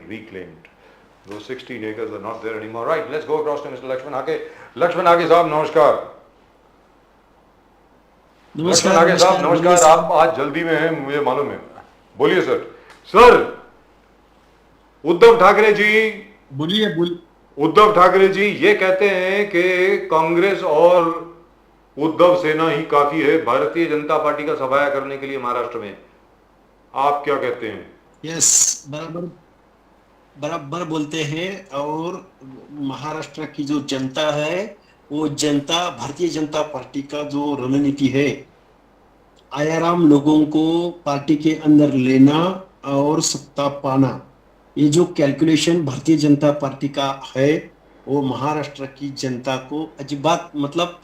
reclaimed. Those 16 acres are not there anymore. Right, let's go across to Mr. Lakshman Hake. Lakshman Hake साहब नमस्कार. लक्ष्मण आगे साहब नमस्कार. आप आज जल्दी में हैं मुझे मालूम है. बोलिए सर. सर, उद्धव ठाकरे जी, बोलिए. उद्धव ठाकरे जी ये कहते हैं कि कांग्रेस और उद्धव सेना ही काफी है भारतीय जनता पार्टी का सफाया करने के लिए महाराष्ट्र में. आप क्या कहते हैं? यस, बराबर बोलते हैं. और महाराष्ट्र की जो जनता है वो जनता भारतीय जनता पार्टी का जो रणनीति है, आयाराम लोगों को पार्टी के अंदर लेना और सत्ता पाना, ये जो कैलकुलेशन भारतीय जनता पार्टी का है वो महाराष्ट्र की जनता को अजीबात मतलब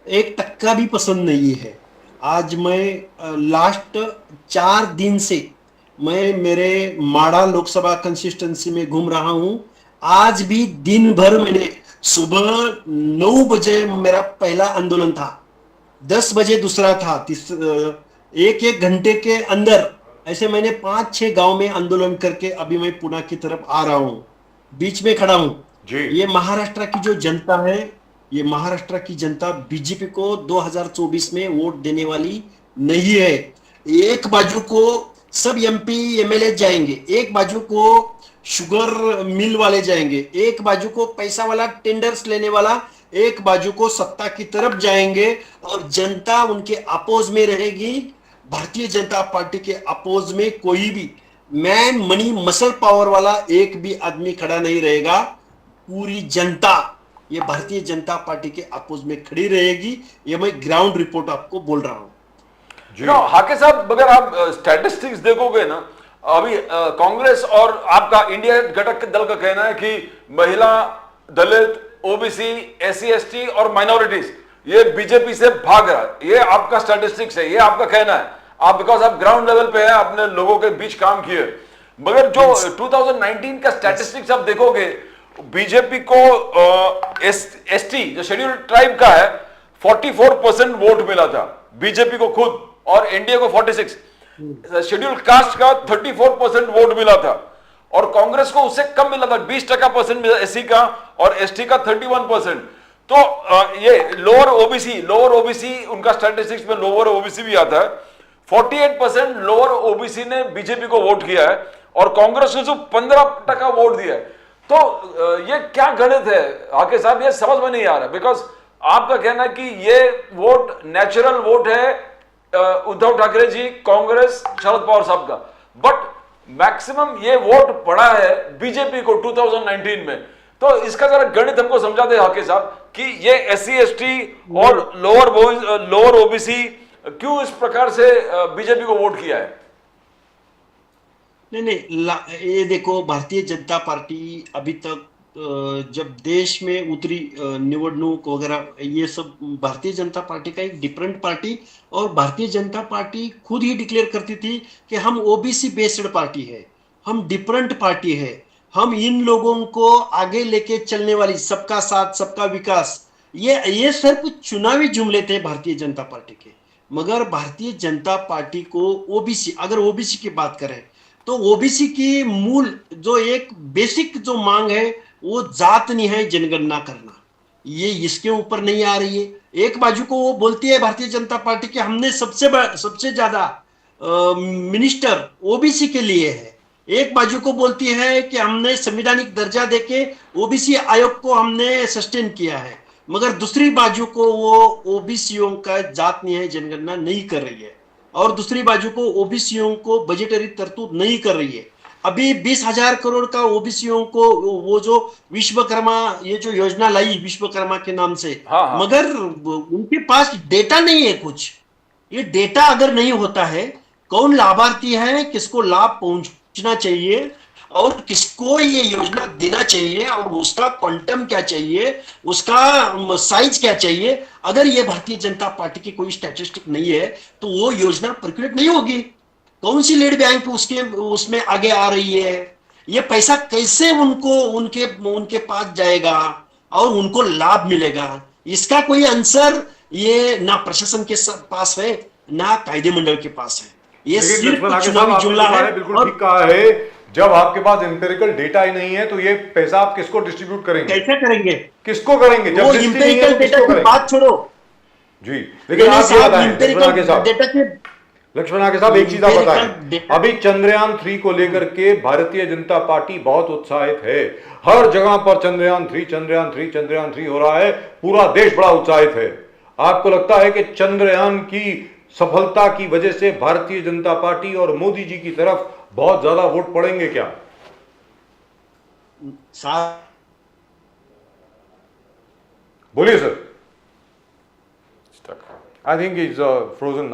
1% भी पसंद नहीं है. आज मैं लास्ट 4 दिन से मैं मेरे माड़ा लोकसभा कंसिस्टेंसी में घूम रहा हूं. आज भी दिन भर मैंने सुबह 9 बजे मेरा पहला आंदोलन था, 10 बजे दूसरा था, एक घंटे के अंदर ऐसे मैंने 5-6 गांव में आंदोलन करके अभी मैं पुणे की तरफ आ रहा हूं, बीच में खड़ा हूं. ये महाराष्ट्र की जो जनता है, ये महाराष्ट्र की जनता बीजेपी को 2024 में वोट देने वाली नहीं है. एक बाजू को सब एमपी एमएलए जाएंगे, एक बाजू को शुगर मिल वाले जाएंगे, एक बाजू को पैसा वाला टेंडर्स लेने वाला, एक बाजू को सत्ता की तरफ जाएंगे और जनता उनके अपोज में रहेगी. भारतीय जनता पार्टी के अपोज में कोई भी मैन मनी मसल पावर वाला एक भी आदमी खड़ा नहीं रहेगा. पूरी जनता ये भारतीय जनता पार्टी के अपोज में खड़ी रहेगी. ये मैं ग्राउंड रिपोर्ट आपको बोल रहा हूं. हाके साहब, अगर आप स्टैटिस्टिक्स देखोगे ना, अभी कांग्रेस और आपका इंडिया घटक दल का कहना है कि महिला, दलित, ओबीसी, एससी एसटी और माइनॉरिटीज ये बीजेपी से भाग रहा है. ये आपका स्टैटिस्टिक्स है, ये आपका कहना है. आप बिकॉज आप ग्राउंड लेवल पे है, आपने लोगों के बीच काम किए. मगर जो 2019 का स्टैटिस्टिक्स आप देखोगे, बीजेपी को एसटी जो शेड्यूल्ड ट्राइब का है 44% वोट मिला था बीजेपी को खुद, और एनडीए को 46. शेड्यूल्ड कास्ट का 34% वोट मिला था और कांग्रेस को उससे कम मिला था, 20% मिला एससी का और एसटी का 31%. तो ये लोअर ओबीसी उनका स्टैटिस्टिक्स में लोअर ओबीसी भी आता है. 48% लोअर ओबीसी ने बीजेपी को वोट किया है और कांग्रेस ने जो 15% वोट दिया है. तो ये क्या गणित है आके साहब, ये समझ में नहीं आ रहा. बिकॉज आपका कहना है कि ये वोट नेचुरल वोट है उद्धव ठाकरे जी, कांग्रेस, शरद पवार साहब का, बट मैक्सिमम ये वोट पड़ा है बीजेपी को 2019 में. तो इसका जरा गणित हमको समझा दे हाके साहब कि ये एससी एसटी और लोअर ओबीसी क्यों इस प्रकार से बीजेपी को वोट किया है. नहीं, ये देखो, भारतीय जनता पार्टी अभी तक जब देश में उतरी निवडणूक वगैरह, ये सब भारतीय जनता पार्टी का एक डिफरेंट पार्टी, और भारतीय जनता पार्टी खुद ही डिक्लेयर करती थी कि हम ओबीसी बेस्ड पार्टी है, हम डिफरेंट पार्टी है, हम इन लोगों को आगे लेके चलने वाली, सबका साथ सबका विकास, ये सिर्फ चुनावी जुमले थे भारतीय जनता पार्टी के. मगर भारतीय जनता पार्टी को ओबीसी, अगर ओबीसी की बात करें तो ओबीसी की मूल जो एक बेसिक जो मांग है वो जात निहाय जनगणना करना, ये इसके ऊपर नहीं आ रही है. एक बाजू को वो बोलती है भारतीय जनता पार्टी कि हमने सबसे ज्यादा मिनिस्टर ओबीसी के लिए है, एक बाजू को बोलती है कि हमने संवैधानिक दर्जा देके ओबीसी आयोग को हमने सस्टेन किया है, मगर दूसरी बाजू को वो ओबीसीओ का जात न्याय जनगणना नहीं कर रही है, और दूसरी बाजू को ओबीसीओ को बजटरी तरतूद नहीं कर रही है. अभी 20,000 करोड़ का ओबीसीओ को वो जो विश्वकर्मा, ये जो योजना लाई विश्वकर्मा के नाम से, मगर उनके पास डेटा नहीं है कुछ. ये डेटा अगर नहीं होता है, कौन लाभार्थी है, किसको लाभ पहुंचना चाहिए और किसको ये योजना देना चाहिए और उसका क्वांटम क्या चाहिए, उसका साइज क्या चाहिए, अगर ये भारतीय जनता पार्टी की कोई स्टैटिस्टिक नहीं है तो वो योजना पर्कुलेट नहीं होगी. कौन सी लीड बैंक उसमें आगे आ रही है, ये पैसा कैसे उनके पास जाएगा और उनको लाभ मिलेगा, इसका कोई आंसर ये ना प्रशासन के पास है ना कायदे मंडल के पास है. ये सिर्फ चुनावी जुमला है. बिल्कुल ठीक कहा है. जब आपके पास एम्पिरिकल डेटा ही नहीं है तो ये पैसा आप किसको डिस्ट्रीब्यूट करेंगे, कैसे करेंगे? किसको करेंगे? जब वो लिस्ट ही नहीं है इंपेरिकल तो डेटा किसको की करेंगे? बात छोड़ो, जी, लेकिन आप ये बताएं लक्ष्मण आगे साहब, डेटा के लक्ष्मण आगे साहब एक चीज आप Empirical बताएं, data- अभी चंद्रयान 3 को लेकर के भारतीय जनता पार्टी बहुत उत्साहित है। हर जगह पर चंद्रयान 3 चंद्रयान 3 चंद्रयान 3 हो रहा है, पूरा देश बड़ा उत्साहित है। आपको लगता है कि चंद्रयान की सफलता की वजह से भारतीय जनता पार्टी और मोदी जी की तरफ बहुत ज्यादा वोट पड़ेंगे क्या? साथ बोलिए sir. Stuck. I think he's frozen.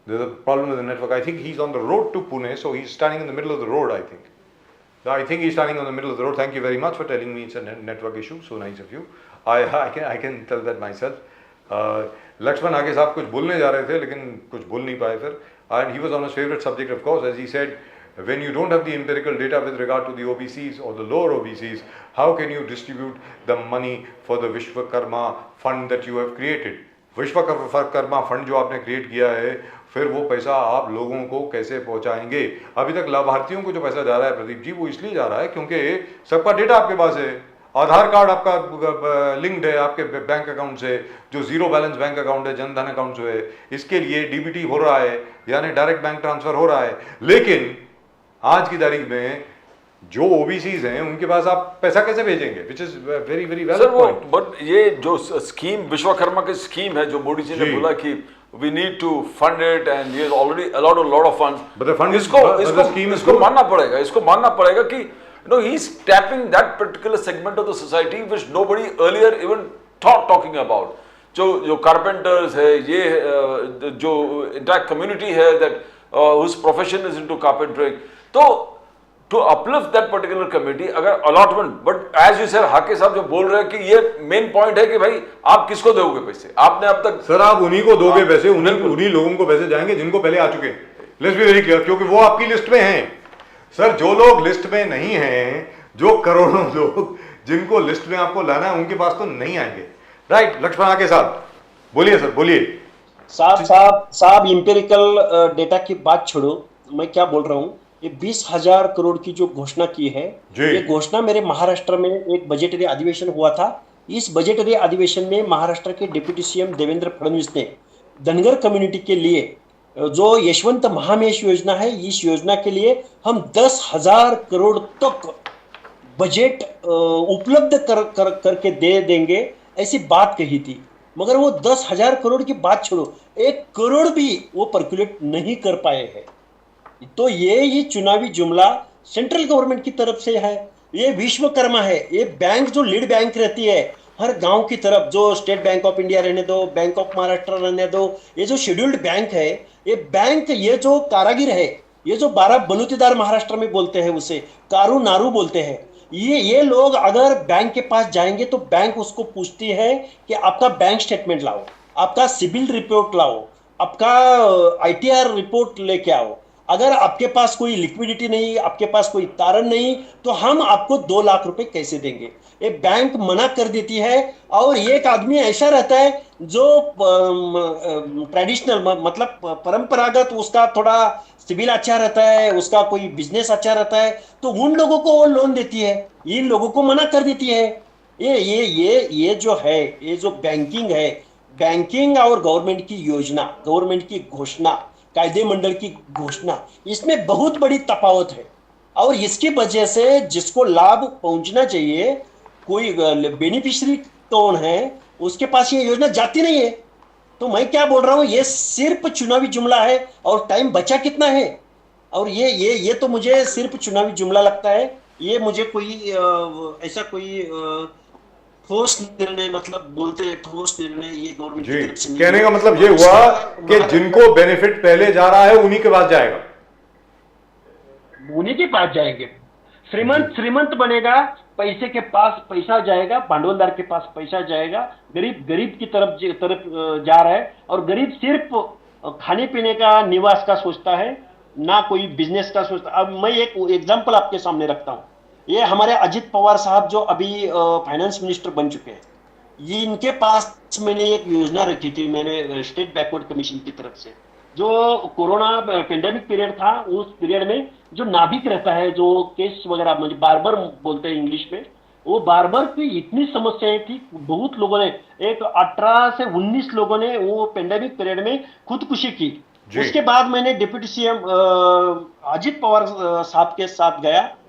There's a problem with the network. I think he's on the road to Pune, so he's standing in the middle of the road, I think. I think he's standing on the middle of the road. Thank you very much for telling me it's a network issue. So nice of you. I can tell that myself. Lakshman आगे साहब कुछ बोलने जा रहे थे लेकिन कुछ बोल नहीं पाए फिर. And he was on his favorite subject, of course, as he said, when you don't have the empirical data with regard to the OBCs or the lower OBCs, how can you distribute the money for the Vishwakarma fund that you have created? Vishwakarma fund जो आपने create किया है, फिर वो पैसा आप लोगों को कैसे पहुंचाएंगे? अभी तक लाभार्थियों को जो पैसा जा रहा है प्रदीप जी, वो इसलिए जा रहा है क्योंकि सबका डेटा आपके पास है, आधार कार्ड आपका लिंक्ड है आपके बैंक अकाउंट से, जो जीरो बैलेंस बैंक अकाउंट है, जनधन अकाउंट जो है, इसके लिए डीबीटी हो रहा है, यानी डायरेक्ट बैंक ट्रांसफर हो रहा है। लेकिन आज की तारीख में जो ओबीसीज हैं उनके पास आप पैसा कैसे भेजेंगे? Which is very very valid point. But ये जो स्कीम विश्वकर्मा की स्कीम है जो मोदी जी ने बोला कि we need to fund it and he has already allowed a lot of funds, but the fund इसको मानना पड़ेगा कि you know he is tapping that particular segment of the society which nobody earlier even thought talking about. जो carpenters है, ये जो intact community है that whose profession is into carpentering, तो to uplift that particular committee अगर allotment, but as you said हाके साहब जो बोल रहे हैं कि ये मेन पॉइंट है कि भाई आप किसको दोगे पैसे? आपने अब तक सर आप उन्हीं को दोगे पैसे, उन्हीं लोगों को पैसे जाएंगे जिनको पहले आ चुके हैं। लेट्स बी वेरी क्लियर, क्योंकि वो आपकी लिस्ट में हैं। सर जो लोग लिस्ट में नहीं हैं, जो करोड़ों लोग जिनको लिस्ट में आपको लाना है, उनके पास तो नहीं आएंगे। राइट लक्ष्मण आगे साहब बोलिए सर, बोलिए। साहब इंपेरिकल डेटा की बात छोड़ो, मैं क्या बोल रहा हूँ, ये 20,000 करोड़ की जो घोषणा की है, ये घोषणा मेरे महाराष्ट्र में एक बजटरी अधिवेशन हुआ था। इस बजटरी अधिवेशन में महाराष्ट्र के डिप्टी सीएम देवेंद्र फडणवीस ने धनगर कम्युनिटी के लिए जो यशवंत महामेश योजना है, इस योजना के लिए हम 10,000 करोड़ तक बजट उपलब्ध करके दे देंगे, ऐसी बात कही थी। मगर वो 10,000 करोड़ की बात छोड़ो, 1 करोड़ भी वो पर्कुलेट नहीं कर पाए हैं। तो ये चुनावी जुमला सेंट्रल गवर्नमेंट की तरफ से है। ये विश्वकर्मा है, ये बैंक जो लीड बैंक रहती है हर गांव की तरफ, जो स्टेट बैंक ऑफ इंडिया रहने दो, बैंक ऑफ महाराष्ट्र रहने दो, ये जो शेड्यूल्ड बैंक है, ये बैंक, ये जो कारागिर है, ये जो 12 बलूतीदार महाराष्ट्र में बोलते हैं, उसे कारू नारू बोलते हैं, ये लोग अगर बैंक के पास जाएंगे तो बैंक उसको पूछती है कि आपका बैंक स्टेटमेंट लाओ, आपका सिबिल रिपोर्ट लाओ, आपका आईटीआर रिपोर्ट लेके आओ। अगर आपके पास कोई लिक्विडिटी नहीं, आपके पास कोई तारण नहीं, तो हम आपको 2 लाख रुपए कैसे देंगे? ये बैंक मना कर देती है। और एक आदमी ऐसा रहता है जो ट्रेडिशनल मतलब परंपरागत, उसका थोड़ा सिविल अच्छा रहता है, उसका कोई बिजनेस अच्छा रहता है, तो उन लोगों को वो लोन देती है, इन लोगों को मना कर देती है। ये जो है, ये जो बैंकिंग है, बैंकिंग और गवर्नमेंट की योजना, गवर्नमेंट की घोषणा, कायदे मंडल की घोषणा, इसमें बहुत बड़ी तफावत है। और इसकी वजह से जिसको लाभ पहुंचना चाहिए, कोई बेनिफिशियरी कौन है, उसके पास ये योजना जाती नहीं है। तो मैं क्या बोल रहा हूं, ये सिर्फ चुनावी जुमला है। और टाइम बचा कितना है, और ये तो मुझे सिर्फ चुनावी जुमला लगता है। ये मुझे कोई ऐसा कोई ठोस निर्णय, मतलब बोलते हैं ठोस निर्णय, ये गवर्नमेंट की तरफ से कहने का मतलब ये हुआ कि जिनको बेनिफिट पहले जा रहा है उन्हीं के पास जाएगा, उन्हीं के पास जाएंगे। श्रीमंत बनेगा, पैसे के पास पैसा जाएगा, भांडवलदार के पास पैसा जाएगा, गरीब की तरफ जा रहा है। और गरीब सिर्फ खाने पीने का, निवास का सोचता है, ना कोई बिजनेस का सोचता। अब मैं एक एग्जांपल आपके सामने रखता हूं। ये हमारे अजित पवार साहब जो अभी फाइनेंस मिनिस्टर बन चुके हैं, ये इनके पास मैंने एक योजना रखी थी, मैंने स्टेट बैकवर्ड कमीशन की तरफ से, जो कोरोना पेंडेमिक पीरियड था, उस पीरियड में जो नाभिक रहता है, जो केस वगैरह, मुझे बार्बर बोलते हैं इंग्लिश में, वो बार्बर की इतनी समस्याएं थी, बहुत लोगों ने, एक 18 से 19 लोगों ने वो पेंडेमिक पीरियड में खुदकुशी की। जी। उसके बाद मैंने डिप्टी सीएम अजित पवार साहब के साथ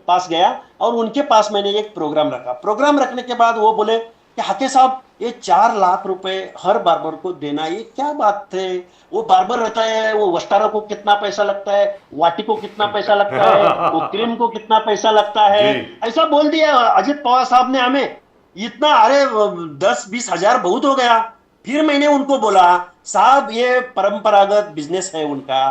पास गया और उनके पास मैंने एक प्रोग्राम रखा। प्रोग्राम रखने के बाद वो बोले कि हाके साहब, ये 4 लाख रुपए हर बार्बर को देना, ये क्या बात थे? वो बार्बर रहता है, वो वस्तारा को कितना पैसा लगता है, वाटी को कितना पैसा लगता है, वो क्रीम को कितना पैसा लगता है, जी। ऐसा बोल दिया अजित पवार साहब ने हमें। इतना, अरे 10-20 हजार बहुत हो गया। फिर मैंने उनको बोला, साहब ये परंपरागत बिजनेस है उनका,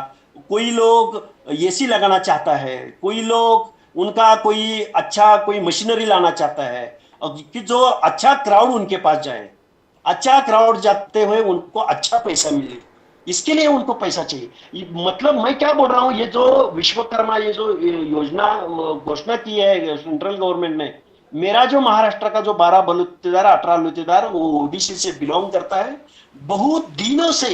कोई लोग एसी लगाना चाहता है, कोई लोग उनका कोई अच्छा कोई मशीनरी लाना चाहता है, और कि जो अच्छा क्राउड उनके पास जाए, अच्छा क्राउड जाते हुए उनको अच्छा पैसा मिले, इसके लिए उनको पैसा चाहिए। मतलब मैं क्या बोल रहा हूँ, ये जो विश्वकर्मा, ये जो योजना घोषणा की है सेंट्रल गवर्नमेंट ने, मेरा जो महाराष्ट्र का जो 12 बलुतेदार 18 बलुतेदार वो ओबीसी से बिलोंग करता है, बहुत दिनों से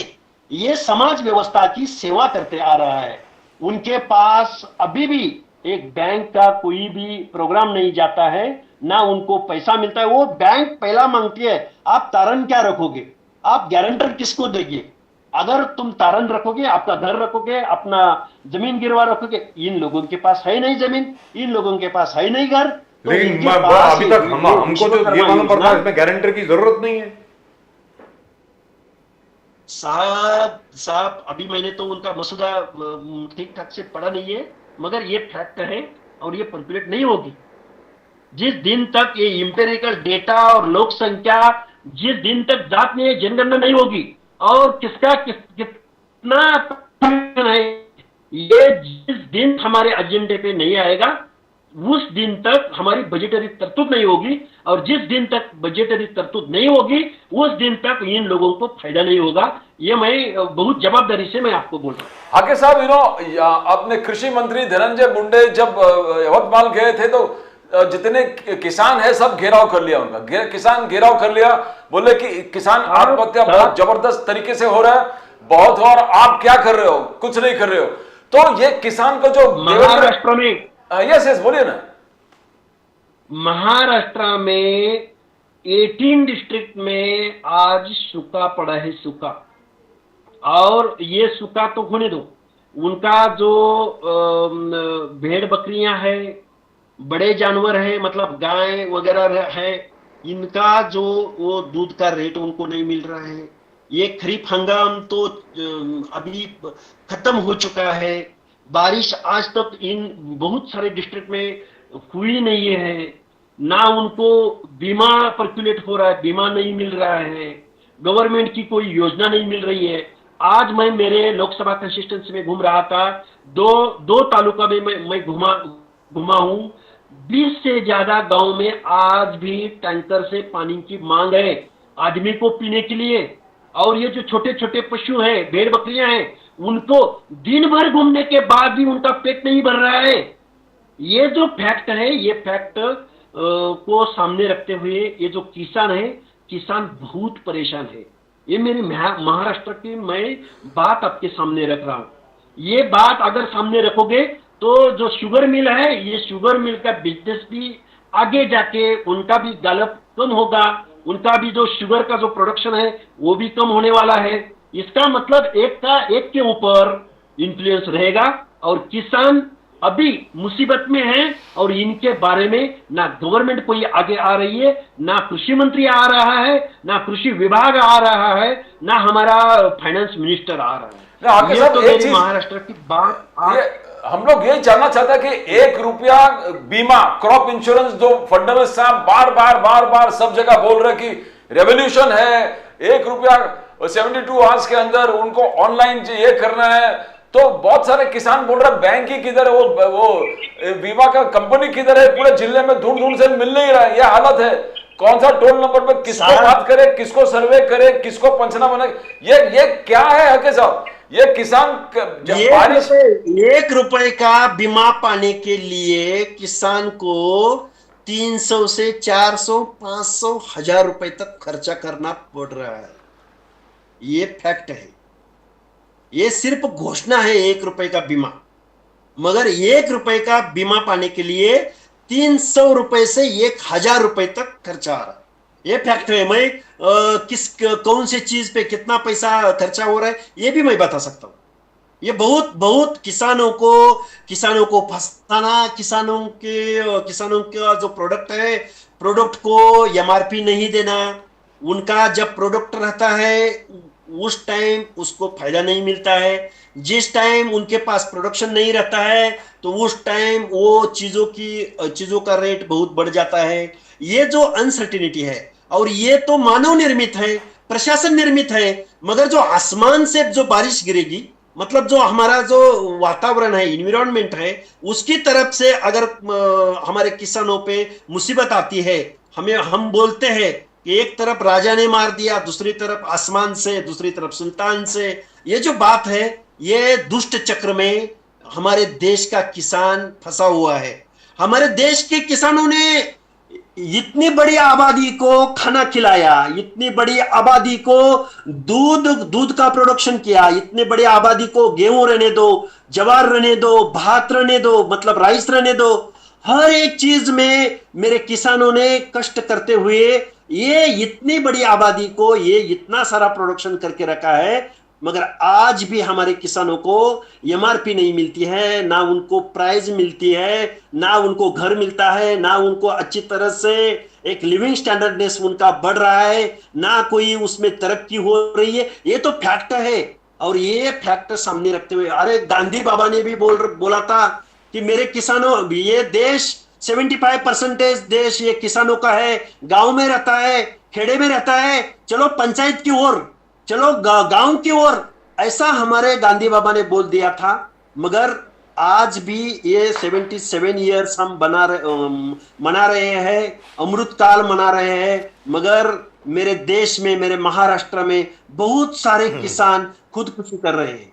ये समाज व्यवस्था की सेवा करते आ रहा है। उनके पास अभी भी एक बैंक का कोई भी प्रोग्राम नहीं जाता है, ना उनको पैसा मिलता है। वो बैंक पहला मांगती है, आप तारण क्या रखोगे, आप गारंटर किसको देंगे? अगर तुम तारण रखोगे, अपना घर रखोगे, अपना जमीन गिरवा रखोगे, इन लोगों के पास है नहीं जमीन, इन लोगों के पास है नहीं घर, तो लेकिन इनके पास अभी तक हमको तो ये मालूम पड़ता है इसमें गारंटर की जरूरत नहीं है। साहब अभी मैंने तो उनका मसौदा ठीक ठाक से पढ़ा नहीं है, मगर ये फैक्ट है और ये पर्कुलेट नहीं होगी। जिस दिन तक ये इंपेरिकल डेटा और लोक संख्या, जिस दिन तक जात में जनगणना नहीं होगी और कितना है, ये जिस दिन हमारे एजेंडे पे नहीं आएगा, उस दिन तक हमारी बजटरी तरतूब नहीं होगी, और जिस दिन तक बजटरी तरतूब नहीं होगी उस दिन तक इन लोगों को फायदा नहीं होगा। ये मैं बहुत जवाबदारी से मैं आपको बोल रहा हूँ। हाके साहब, अपने कृषि मंत्री धनंजय मुंडे जब यवतमाल गए थे तो जितने किसान है सब घेराव कर लिया उनका, किसान घेराव कर लिया, बोले कि किसान आत्महत्या बहुत जबरदस्त तरीके से हो रहा है, बहुत, और आप क्या कर रहे हो, कुछ नहीं कर रहे हो। तो ये किसान को जो महाराष्ट्र में, यस बोलिए ना। महाराष्ट्र में 18 डिस्ट्रिक्ट में आज सूखा पड़ा है, सूखा। और ये सूखा तो होने दो, उनका जो भेड़ बकरियां है, बड़े जानवर है, मतलब गाय वगैरह है, इनका जो वो दूध का रेट उनको नहीं मिल रहा है। ये खरीफ हंगाम तो अभी खत्म हो चुका है, बारिश आज तक इन बहुत सारे डिस्ट्रिक्ट में हुई नहीं है, ना उनको बीमा पर्कुलेट हो रहा है, बीमा नहीं मिल रहा है, गवर्नमेंट की कोई योजना नहीं मिल रही है। आज मैं मेरे लोकसभा कंसिस्टेंसी में घूम रहा था, दो तालुका में मैं घुमा हूं, 20 से ज्यादा गांव में आज भी टैंकर से पानी की मांग है आदमी को पीने के लिए। और ये जो छोटे छोटे पशु हैं, भेड़ बकरियां हैं, उनको दिन भर घूमने के बाद भी उनका पेट नहीं भर रहा है। ये जो फैक्ट है, ये फैक्ट को सामने रखते हुए ये जो किसान है, किसान बहुत परेशान है। ये मेरी महाराष्ट्र की मैं बात आपके सामने रख रहा हूं। ये बात अगर सामने रखोगे तो जो शुगर मिल है, ये शुगर मिल का बिजनेस भी आगे जाके उनका भी गलत कम होगा, उनका भी जो शुगर का जो प्रोडक्शन है वो भी कम होने वाला है। इसका मतलब एक का एक के ऊपर इन्फ्लुएंस रहेगा, और किसान अभी मुसीबत में है, और इनके बारे में ना गवर्नमेंट कोई आगे आ रही है, ना कृषि मंत्री आ रहा है, ना कृषि विभाग आ रहा है, ना हमारा फाइनेंस मिनिस्टर आ रहा है। ये तो मेरी महाराष्ट्र की बात। हम लोग ये जानना चाहते हैं कि 1 रुपया बीमा, क्रॉप इंश्योरेंस, जो फडणवीस साहब बार बार सब जगह बोल रहे कि रेवोल्यूशन है, 1 रुपया 72 आवर्स के अंदर उनको ऑनलाइन ये करना है, तो बहुत सारे किसान बोल रहे बैंक ही किधर है, वो बीमा का कंपनी किधर है, पूरे जिले में ढूंढ से मिल नहीं रहा है। ये हालत है, कौन सा टोल नंबर पे किसको बात करे, किसको सर्वे करे, किसको पंचना बने, ये क्या है हाके साहब? ये किसान बारिश 1 रुपए का बीमा पाने के लिए किसान को 300 से 400, 500, 1000 रुपए तक खर्चा करना पड़ रहा है। ये फैक्ट है, ये सिर्फ घोषणा है 1 रुपए का बीमा। मगर 1 रुपए का बीमा पाने के लिए 300 रुपए से 1000 रुपए तक खर्चा आ रहा है। ये फैक्ट है। मैं कौन से चीज पे कितना पैसा खर्चा हो रहा है ये भी मैं बता सकता हूं। ये बहुत बहुत किसानों को फंसाना, किसानों का जो प्रोडक्ट है, प्रोडक्ट को एमआरपी नहीं देना, उनका जब प्रोडक्ट रहता है उस टाइम उसको फायदा नहीं मिलता है, जिस टाइम उनके पास प्रोडक्शन नहीं रहता है तो उस टाइम वो चीजों का रेट बहुत बढ़ जाता है। ये जो अनसर्टिनिटी है, और ये तो मानव निर्मित है, प्रशासन निर्मित है, मगर जो आसमान से जो बारिश गिरेगी, मतलब जो हमारा जो वातावरण है, इन्वायरमेंट है, उसकी तरफ से अगर हमारे किसानों पे मुसीबत आती है, हम बोलते हैं कि एक तरफ राजा ने मार दिया, दूसरी तरफ आसमान से, दूसरी तरफ सुल्तान से। ये जो बात है, ये दुष्ट चक्र में हमारे देश का किसान फंसा हुआ है। हमारे देश के किसानों ने इतनी बड़ी आबादी को खाना खिलाया, इतनी बड़ी आबादी को दूध का प्रोडक्शन किया, इतनी बड़ी आबादी को गेहूं रहने दो, ज्वार रहने दो, भात रहने दो, मतलब राइस रहने दो, हर एक चीज में मेरे किसानों ने कष्ट करते हुए ये इतनी बड़ी आबादी को ये इतना सारा प्रोडक्शन करके रखा है, मगर आज भी हमारे किसानों को एमआरपी नहीं मिलती है, ना उनको प्राइस मिलती है, ना उनको घर मिलता है, ना उनको अच्छी तरह से एक लिविंग स्टैंडर्डनेस उनका बढ़ रहा है, ना कोई उसमें तरक्की हो रही है। ये तो फैक्ट है। और ये फैक्ट सामने रखते हुए, अरे गांधी बाबा ने भी बोला था कि मेरे किसानों, ये देश 75% देश ये किसानों का है, गांव में रहता है, खेड़े में रहता है, चलो पंचायत की ओर, चलो गांव की ओर, ऐसा हमारे गांधी बाबा ने बोल दिया था। मगर आज भी ये 77 ईयर्स हम मना रहे हैं, अमृत काल मना रहे हैं, मगर मेरे देश में, मेरे महाराष्ट्र में बहुत सारे किसान खुदकुशी कर रहे हैं।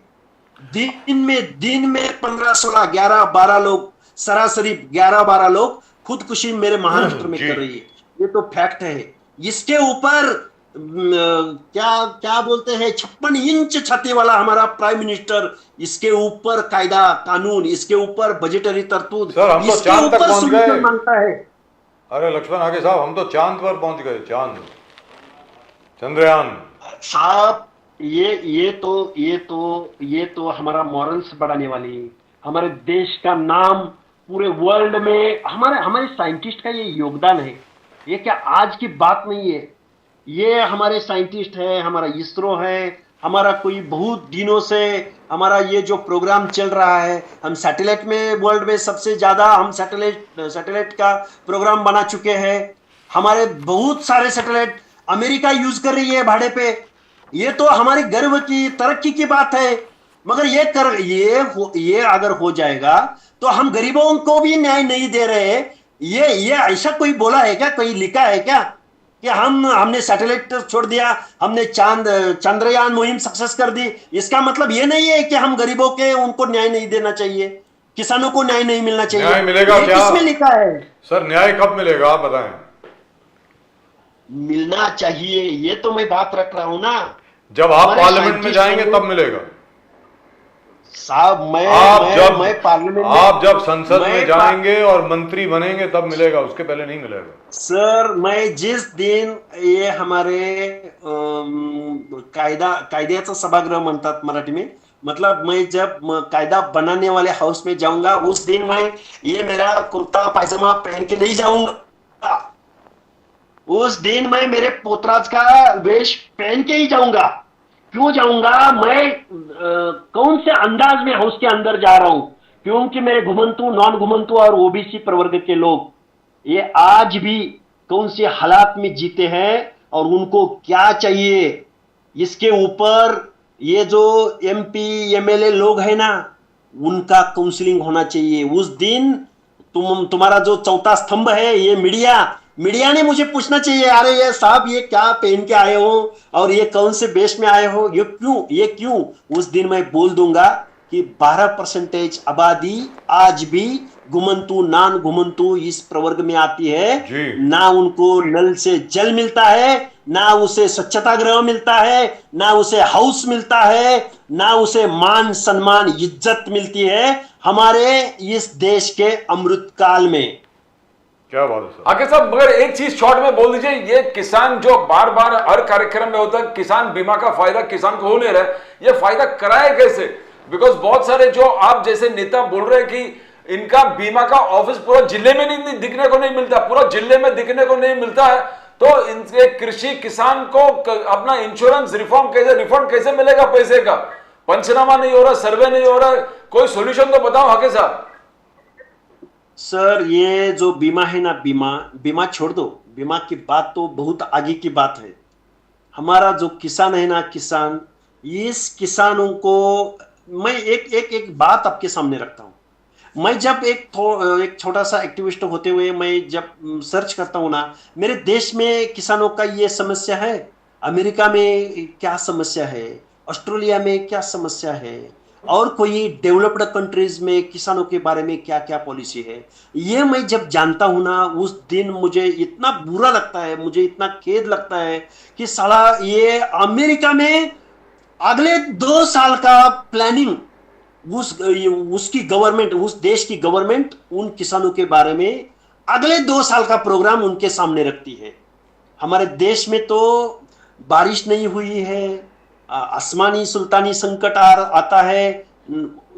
दिन में 15, 16, 11, 12 लोग, सरासरी 11-12 लोग खुदकुशी मेरे महाराष्ट्र में कर रही है। ये तो फैक्ट है। इसके ऊपर क्या बोलते हैं, 56 इंच छाती वाला हमारा प्राइम मिनिस्टर, इसके ऊपर कायदा कानून, इसके ऊपर बजटरी तरतूद, सर हम तो चांद तक पहुंच गए मांगता है। अरे लक्ष्मण आगे साहब, हम तो चांद पर पहुंच गए, चांद, चंद्रयान साहब। ये तो हमारा मॉरल्स बढ़ाने वाली, हमारे देश का नाम पूरे वर्ल्ड में, हमारे साइंटिस्ट का ये योगदान है। ये क्या आज की बात नहीं है, ये हमारे साइंटिस्ट है, हमारा इसरो है, हमारा कोई बहुत दिनों से हमारा ये जो प्रोग्राम चल रहा है, हम सैटेलाइट में, वर्ल्ड में सबसे ज्यादा हम सैटेलाइट का प्रोग्राम बना चुके हैं। हमारे बहुत सारे सैटेलाइट अमेरिका यूज कर रही है भाड़े पे। ये तो हमारी गर्व की, तरक्की की बात है। मगर ये अगर हो जाएगा तो हम गरीबों को भी न्याय नहीं दे रहे। ये ऐसा कोई बोला है क्या, कोई लिखा है क्या कि हमने सैटेलाइट छोड़ दिया, हमने चंद्रयान मुहिम सक्सेस कर दी, इसका मतलब ये नहीं है कि हम गरीबों के उनको न्याय नहीं देना चाहिए, किसानों को न्याय नहीं मिलना चाहिए। न्याय मिलेगा क्या? किसमें लिखा है सर? न्याय कब मिलेगा आप बताएं? मिलना चाहिए, ये तो मैं बात रख रहा हूं ना। जब आप पार्लियामेंट में जाएंगे तब मिलेगा साहब। मैं पार्लियामेंट, आप जब संसद में जाएंगे और मंत्री बनेंगे तब मिलेगा, उसके पहले नहीं मिलेगा। सर मैं जिस दिन ये हमारे कायद्याचं सभागृह म्हणतात मराठी में, मतलब मैं जब कायदा बनाने वाले हाउस में जाऊंगा, उस दिन मैं ये मेरा कुर्ता पायजामा पहन के नहीं जाऊंगा। उस दिन मैं मेरे पोतराज का वेश पहन के ही जाऊंगा। क्यों जाऊंगा? मैं कौन से अंदाज में हाउस के अंदर जा रहा हूं? क्योंकि मेरे घुमंतु, नॉन घुमंतु और ओबीसी प्रवर्ग के लोग ये आज भी कौन से हालात में जीते हैं और उनको क्या चाहिए, इसके ऊपर ये जो एमपी एमएलए लोग हैं ना, उनका काउंसलिंग होना चाहिए। उस दिन तुम्हारा जो चौथा स्तंभ है, ये मीडिया ने मुझे पूछना चाहिए, अरे ये साहब ये क्या पहन के आए हो और ये कौन से वेश में आए हो, ये क्यों? उस दिन मैं बोल दूंगा कि 12% आबादी आज भी घुमंतु नान घुमंतु इस प्रवर्ग में आती है। जी। ना उनको नल से जल मिलता है, ना उसे स्वच्छता गृह मिलता है, ना उसे हाउस मिलता है, ना उसे मान सम्मान इज्जत मिलती है हमारे इस देश के अमृत काल में। क्या बात है सर। आके साहब मगर एक चीज शॉर्ट में बोल दीजिए, ये किसान जो बार बार हर कार्यक्रम में होता है किसान बीमा का फायदा किसान को हो नहीं रहा है, ये फायदा कराए कैसे? बिकॉज बहुत सारे जो आप जैसे नेता बोल रहे हैं कि इनका बीमा का ऑफिस पूरा जिले में नहीं दिखने को नहीं मिलता, पूरा जिले में दिखने को नहीं मिलता है, तो इनके कृषि किसान को अपना इंश्योरेंस रिफॉर्म कैसे रिफंड कैसे मिलेगा? पैसे का पंचनामा नहीं हो रहा, सर्वे नहीं हो रहा, कोई सोल्यूशन तो बताओ हाके साहब। सर ये जो बीमा है ना, बीमा छोड़ दो, बीमा की बात तो बहुत आगे की बात है। हमारा जो किसान है ना, किसान, इस किसानों को मैं एक बात आपके सामने रखता हूं। मैं जब एक छोटा सा एक्टिविस्ट होते हुए मैं जब सर्च करता हूं ना, मेरे देश में किसानों का ये समस्या है, अमेरिका में क्या समस्या है, ऑस्ट्रेलिया में क्या समस्या है, और कोई डेवलप्ड कंट्रीज में किसानों के बारे में क्या क्या पॉलिसी है, ये मैं जब जानता हूं ना, उस दिन मुझे इतना बुरा लगता है, मुझे इतना खेद लगता है कि साला ये अमेरिका में अगले 2 साल का प्लानिंग उसकी गवर्नमेंट, उस देश की गवर्नमेंट उन किसानों के बारे में अगले 2 साल का प्रोग्राम उनके सामने रखती है। हमारे देश में तो बारिश नहीं हुई है, आसमानी सुल्तानी संकट आता है,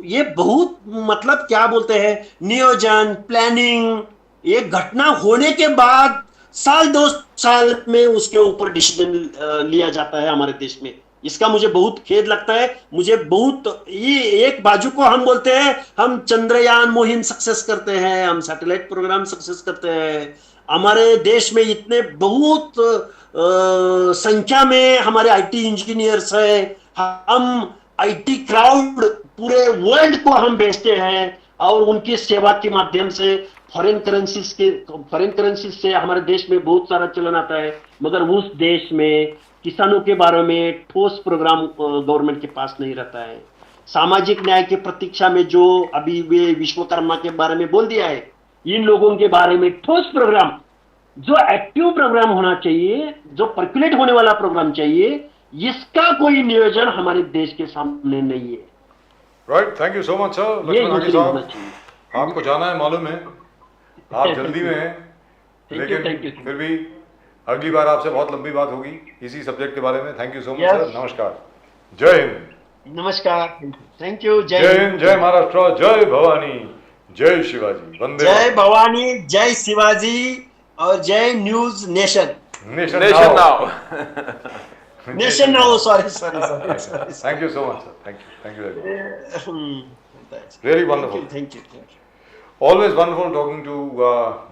ये बहुत मतलब क्या बोलते हैं, नियोजन प्लानिंग, ये घटना होने के बाद साल 2 साल में उसके ऊपर डिसीजन लिया जाता है हमारे देश में। इसका मुझे बहुत खेद लगता है। मुझे बहुत, ये एक बाजू को हम बोलते हैं हम चंद्रयान मुहिम सक्सेस करते हैं, हम सैटेलाइट प्रोग्राम सक्सेस करते हैं, हमारे देश में इतने बहुत संख्या में हमारे आईटी इंजीनियर्स है, हम आईटी क्राउड पूरे वर्ल्ड को हम बेचते हैं, और उनकी सेवा के माध्यम से फॉरेन करेंसी से हमारे देश में बहुत सारा चलन आता है, मगर उस देश में किसानों के बारे में ठोस प्रोग्राम गवर्नमेंट के पास नहीं रहता है। सामाजिक न्याय की प्रतीक्षा में जो अभी वे विश्वकर्मा के बारे में बोल दिया है, इन लोगों के बारे में ठोस प्रोग्राम, जो एक्टिव प्रोग्राम होना चाहिए, जो पर्कुलेट होने वाला प्रोग्राम चाहिए, इसका कोई नियोजन हमारे देश के सामने नहीं है। Right, thank you so much sir. Lakshman Aage साहब, आपको जाना है मालूम है, आप जल्दी में हैं, लेकिन फिर भी अगली बार आपसे बहुत लंबी बात होगी इसी सब्जेक्ट के बारे में। Thank you so much sir, नमस्कार, जय हिंद। नमस्कार, थैंक यू, जय हिंद, जय महाराष्ट्र, जय भवानी, जय शिवाजी, वंदे जय भवानी, जय शिवाजी, और जय news nation. Nation now nation now, sorry. Thank you so much sir, thank you very much, Really really wonderful. Thank you. Always wonderful talking to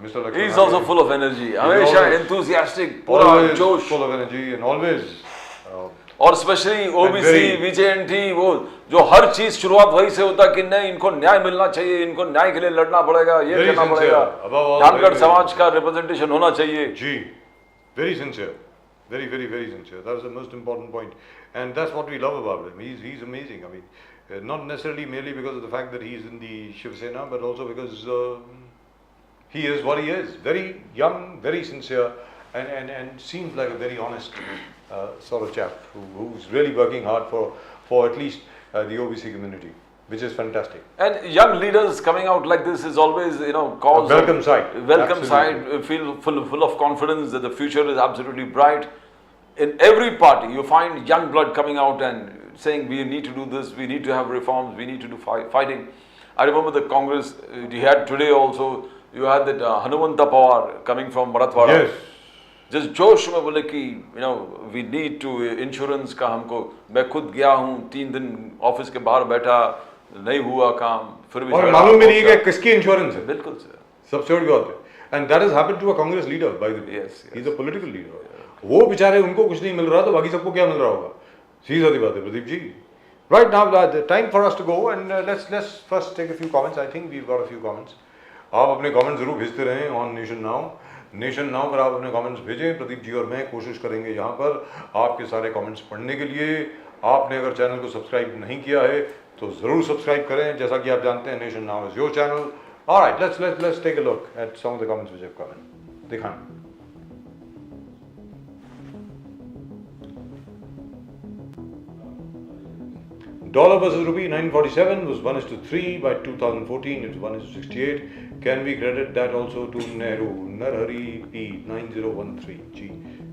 Mr. Lakshman. He is also full of energy, हमेशा enthusiastic, पूरा always जोश, full of energy and always और specially OBC वीजेएनटी, वो जो हर चीज शुरुआत वही से होता कि नहीं इनको न्याय मिलना चाहिए, इनको न्याय के लिए लड़ना पड़ेगा, ये करना पड़ेगा, जानकर समाज का रिप्रेजेंटेशन होना चाहिए। जी, very sincere, very sincere. That is the most important point, and that's what we love about him. He's amazing. I mean, not necessarily merely because of the fact that he's in the Shiv Sena, but also because he is what he is. Very young, very sincere, and seems like a very honest sort of chap who's really working hard for at least the OBC community, which is fantastic. And young leaders coming out like this is always, cause a welcome sight. Welcome sight. Feel full of confidence that the future is absolutely bright. In every party, you find young blood coming out and saying we need to do this, we need to have reforms, we need to do fighting. I remember the Congress you had today also. You had that Hanumanta Pawar coming from Marathwada. Yes. जिस जोश में बोले कि we need to insurance का, हमको, मैं खुद गया हूँ 3 दिन ऑफिस के बाहर बैठा, नहीं हुआ काम, फिर भी और मालूम भी नहीं कि किसकी इंश्योरेंस है। बिल्कुल सर, सबसे बड़ी बात है, and that has happened to a Congress leader by the way. Yes. He is a political leader. वो बेचारे, उनको कुछ नहीं मिल रहा तो बाकी सबको क्या मिल रहा होगा? सीधी सी बात है Pradeep ji. Right now time for us to go and let's first take a few comments. I think we have got a few comments. आप अपने कमेंट्स जरूर भेजते रहें ऑन नेशन नाउ पर आप अपने कमेंट्स भेजें। प्रदीप जी और मैं कोशिश करेंगे यहाँ पर आपके सारे कमेंट्स पढ़ने के लिए। आपने अगर चैनल को सब्सक्राइब नहीं किया है तो ज़रूर सब्सक्राइब करें. जैसा कि आप जानते हैं, nation now is your channel. Alright, let's take a look at some of the comments which have come in. दिखाएं. Dollar versus rupee 947 was 1:3. By 2014 it's 1:68. Can we credit that also to Nehru? Narhari P 9013. जी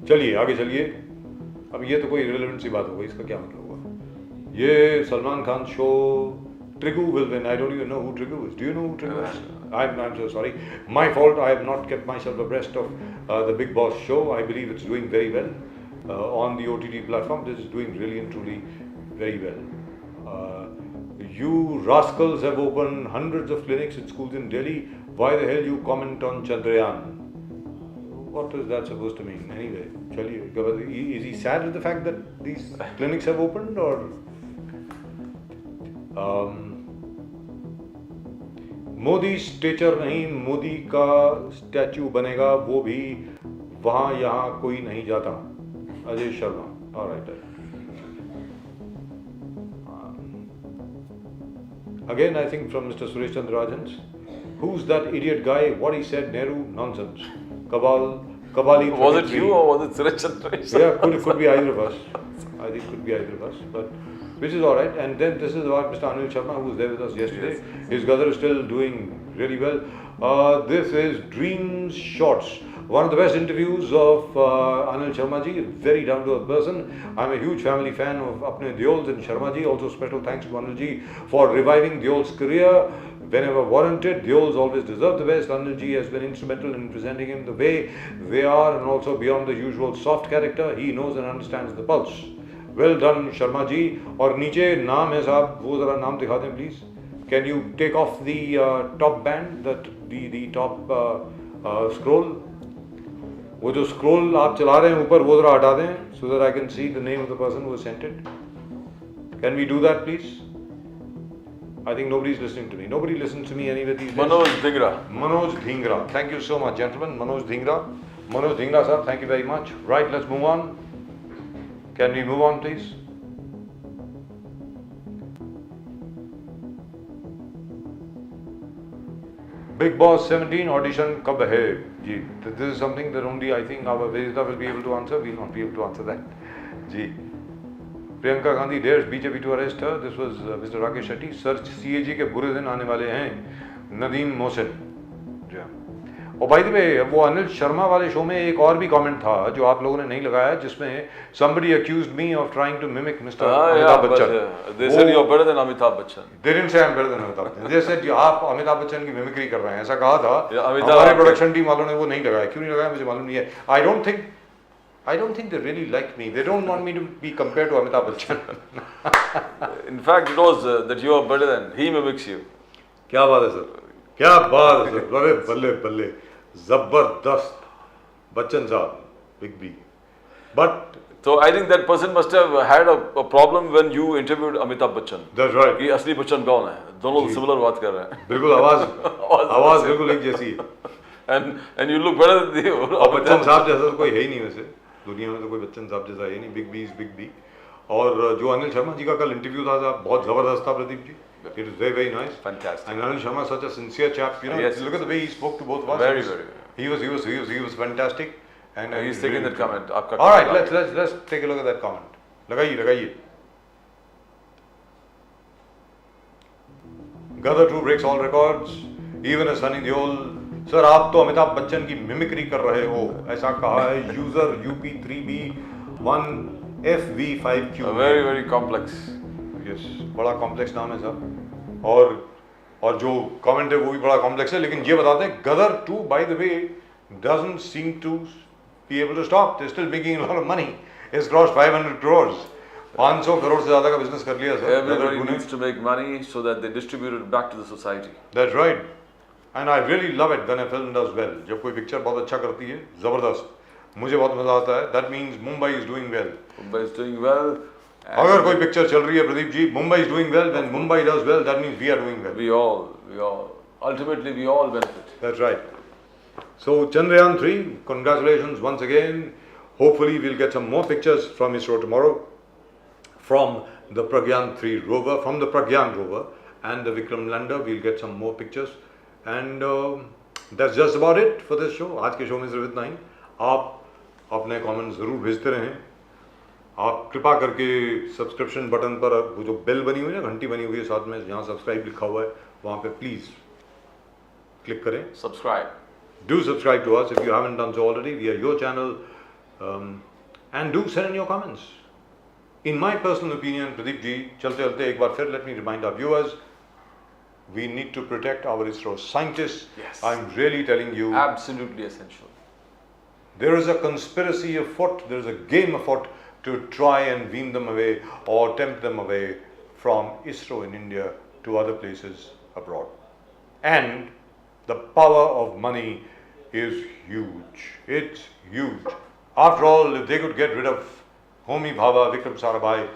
चलिए आगे चलिए. अब ये तो कोई irrelevant सी बात हो गई, इसका क्या मतलब हुआ? ये Salman Khan show Trigu will win. I don't even know who Trigu is. Do you know who Trigu is? I'm so sorry. My fault. I have not kept myself abreast of the Big Boss show. I believe it's doing very well on the OTT platform. This is doing really and truly very well. You rascals have opened hundreds of clinics in schools in Delhi. Why the hell you comment on Chandrayaan? What is that supposed to mean? Anyway, is he sad with the fact that these clinics have opened, or Modi stature नहीं, मोदी का statue बनेगा, वो भी वहाँ यहाँ कोई नहीं जाता. Ajay Sharma. Alright. Again, I think from Mr. Suresh Chandrarajan's. Who's that idiot guy? What he said, Nehru? Nonsense. Kabali. Was it you or was it Suresh Chandrarajan? Yeah, could be either of us. I think could be either of us, but which is all right. And then this is about Mr. Anil Sharma, who was there with us yesterday. Yes. His brother is still doing really well. This is Dreams Shorts. One of the best interviews of Anil Sharma ji, very down to earth person. I'm a huge family fan of Apne Deol's and Sharma ji. Also special thanks to Anil ji for reviving Deol's career whenever warranted. Deol's always deserved the best. Anil ji has been instrumental in presenting him the way they are, and also beyond the usual soft character. He knows and understands the pulse. Well done, Sharma ji. और नीचे नाम है साहब, वो ज़रा नाम दिखा दें please. Can you take off the top band, the top scroll? वो जो scroll आप चला रहे हैं ऊपर, वो ज़रा हटा दें, so that I can see the name of the person who sent it. Can we do that please? I think nobody's listening to me. Nobody listens to me anyway these days. Manoj Dhingra. Manoj Dhingra. Thank you so much, gentlemen. Manoj Dhingra. Manoj Dhingra, sir, thank you very much. Right, let's move on. Can we move on, please? Big Boss 17 audition कब है? जी, this is something that only I think our Vedita will be able to answer. We will not be able to answer that. Ji. Priyanka Gandhi dares BJP to arrest her. This was Mr. Rakesh Shetty. Search CAG के बुरे दिन आने वाले हैं. नदीम मोहसिन. जी. और bye the वे, वो अनिल शर्मा वाले show में एक और भी कमेंट था जो आप लोगों ने नहीं लगाया, जिसमें somebody accused me of trying to mimic Mr. Amitabh Bachchan. They said you're better than Amitabh Bachchan. They didn't say I'm better than Amitabh Bachchan. They said आप अमिताभ बच्चन की मिमिक्री कर रहे हैं, ऐसा कहा था. हमारे प्रोडक्शन टीम वालों ने वो नहीं लगाया. क्यों नहीं लगाया मुझे मालूम नहीं है. I don't think they really like me. They don't want me to be compared to Amitabh Bachchan. In fact, it was that you are better than he mimics you. क्या बात है सर, क्या बात है सर. अरे बल्ले बल्ले, जबरदस्त. बच्चन साहब, big B. But So I think that person must have had a problem when you interviewed Amitabh Bachchan. that's right. कि असली बच्चन कौन है? दोनों सिमिलर बात कर रहे हैं. बिल्कुल आवाज बिल्कुल एक जैसी है. And you look better than the और बच्चन साहब जैसा तो कोई है ही नहीं वैसे दुनिया में, तो कोई बच्चन साहब जैसा है नहीं. Big B is big B. और जो अनिल शर्मा जी का कल इंटरव्यू था बहुत जबरदस्त था Pradeep ji. It was very very nice. Fantastic. And Anil Sharma is such a sincere chap. You know, Yes, look at the way he spoke to both of us. Very, very. He was fantastic. And He's taking that comment. आपका All right, comment. let's take a look at that comment. लगाइए. Gadar 2 breaks all records. Even a Sunny Deol. Sir आप तो अमिताभ बच्चन की mimicry कर रहे हो, ऐसा कहा है user UP3B1FV5Q. Very very complex. Yes, बड़ा कॉम्प्लेक्स नाम है सर. और जो कमेंट है वो भी बड़ा कॉम्प्लेक्स है. लेकिन ये बताते हैं गदर 2 by the way doesn't seem to be able to stop. They're still making a lot of money. It's crossed 500 crores. 500 crore से ज़्यादा का बिजनेस कर लिया sir. Everybody needs to make money so that they distribute it back to the society. That's right. And I really love it when a film does well. जब कोई picture बहुत अच्छा करती है, ज़बरदस्त, मुझे बहुत मज़ा आता है. That means Mumbai is doing well. Mumbai is doing well. अगर कोई पिक्चर चल रही है प्रदीप जी, Mumbai is doing well. When Mumbai does well, that means we are doing well. We all, ultimately we all benefit. That's right. So Chandrayaan 3, congratulations once again. Hopefully we'll get some more pictures from ISRO tomorrow. From the Pragyan 3 rover, from the Pragyan rover and the Vikram lander. We'll get some more pictures. And that's just about it for this show. आज के show में सिर्फ इतना ही. आप अपने comments ज़रूर भेजते रहें. आप कृपा करके सब्सक्रिप्शन बटन पर वो जो बेल बनी हुई है ना, घंटी बनी हुई है साथ में, जहाँ सब्सक्राइब लिखा हुआ है, वहाँ पे प्लीज़ क्लिक करें. Subscribe. Do subscribe to us if you haven't done so already. We are your channel. And do send in your comments. In my personal opinion, Pradeep ji, chalte chalte ek baar fir let me remind our viewers, we need to protect our ISRO scientists. Yes. I'm really telling you, Absolutely essential. there is a conspiracy afoot, there is a game afoot to try and wean them away or tempt them away from ISRO in India to other places abroad. And the power of money is huge. It's huge. After all, if they could get rid of Homi Bhabha, Vikram Sarabhai,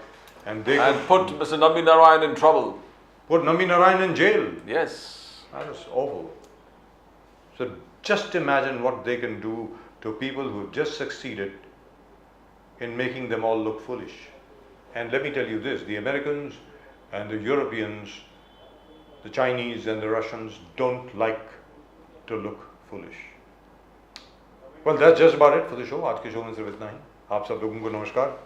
and they And could put Mr. Nabi Narayan in trouble. put Nami Narayan in jail, Yes. that is awful. So just imagine what they can do to people who have just succeeded in making them all look foolish. And let me tell you this, the Americans and the Europeans, the Chinese and the Russians don't like to look foolish. Well, that's just about it for the show. आज के show में सिर्फ इतना ही. आप सब लोगों को नमस्कार.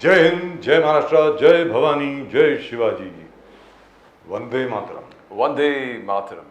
जय हिंद, जय महाराष्ट्र, जय भवानी, जय शिवाजी. वंदे मातरम. Vande Mataram.